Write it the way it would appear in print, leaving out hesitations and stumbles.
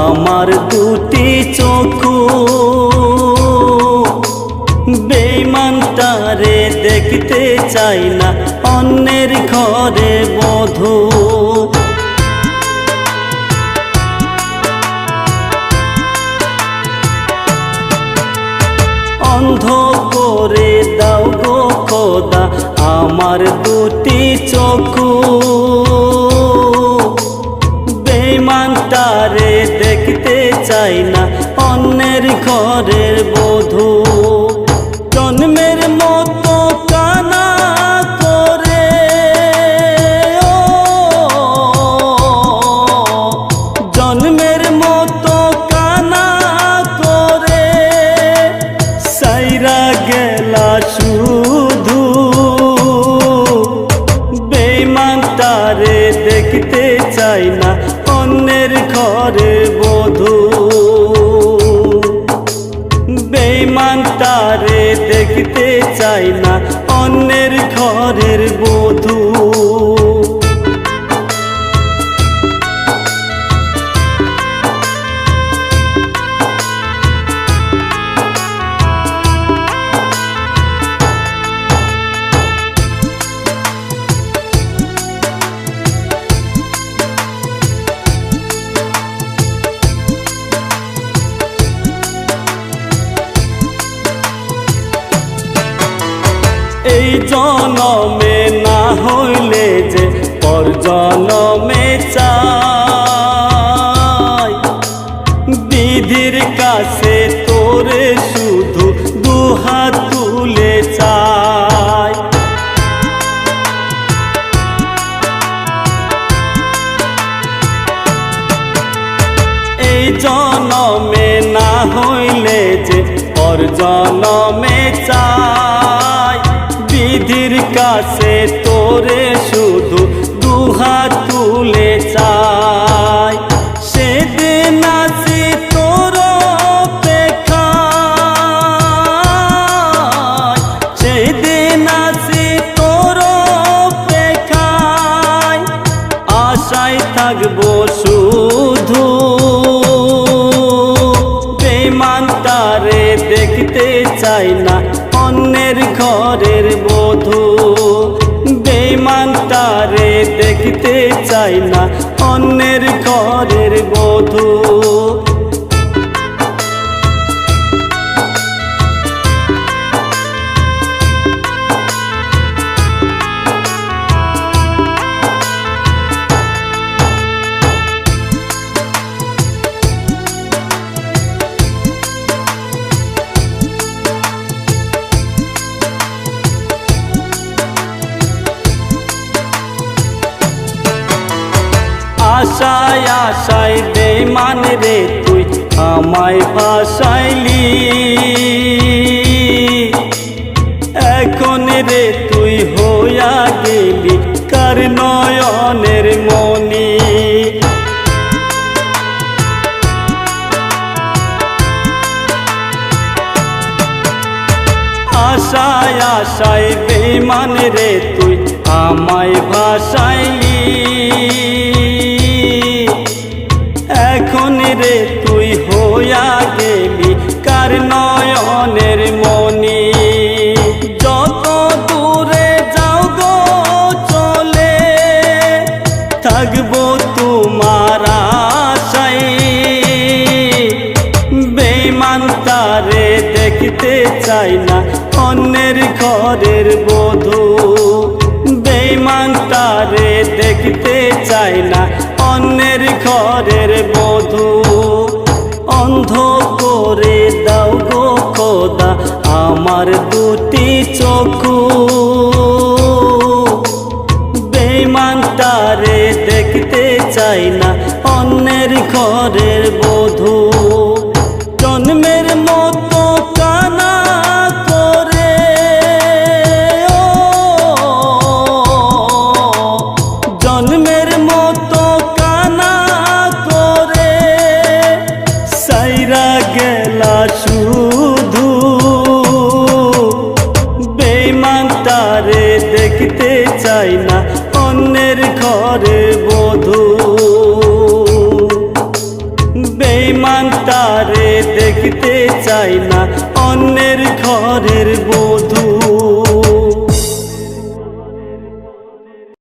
আমার দুটি চক্ষু বেঈমানটারে দেখতে চাই না অন্যের ঘরে বধূ। অন্ধ করে দাও গো খোদা আমার দুটি চক্ষু বেঈমানটারে দেখতে চাই না অন্যের ঘরের বধূ। জন্মের মতো কানা করে জন্মের মতো কানা করে সাইরা গেলা শুধু বেঈমানটারে দেখতে চাই না অন্যের ঘরে বধূ। বেঈমানটারে দেখতে চাই না অন্যের ঘরের বধূ। এই জনমে না হইলে যে পর জনমে চাই বিধির কাছে তোরে শুধু দুহাত তুলে চাই। এই জনমে না হইলে যে পর জনমে চাই বিধির কাছে তোরে শুধু দুহাত তুলে চাই। সেদিন আসি তোর অপেক্ষায় সেদিন আসি তোর অপেক্ষায় আশায় থাকবো শুধু বেঈমানটারে দেখতে চাই না অন্যের ঘরের বধূ। বেঈমানটারে দেখতে চাই না অন্যের ঘরের বধূ। আশায় আশায় বেঈমান রে তুই আমায় ভাসাইলি এখন রে তুই হইয়া গেলি কার নয়নের মনি। আশায় আশায় বেঈমান রে তুই আমায় ভাসাইলি এখন রে তুই হইয়া গেলি কার নয়নের মনি। যত দূরে যাও গো চলে থাকবো তোমার আশায় বেঈমানটারে দেখতে চাই না অন্যের ঘরের বধূ। বেঈমানটারে দেখতে চাই না অন্যের ঘরের বধূ। অন্ধ করে দাও গো খোদা আমার দুটি চক্ষু বেঈমানটারে দেখতে চাই না অন্যের ঘরের বধূ। জন্মের মতো কানা করে জন্মের মতো কানা করে সাইরা গেলা শুধু বেঈমানটারে দেখতে চাই না অন্যের ঘরে বধূ। তারে দেখতে চাই না, অন্যের ঘরের বধূ।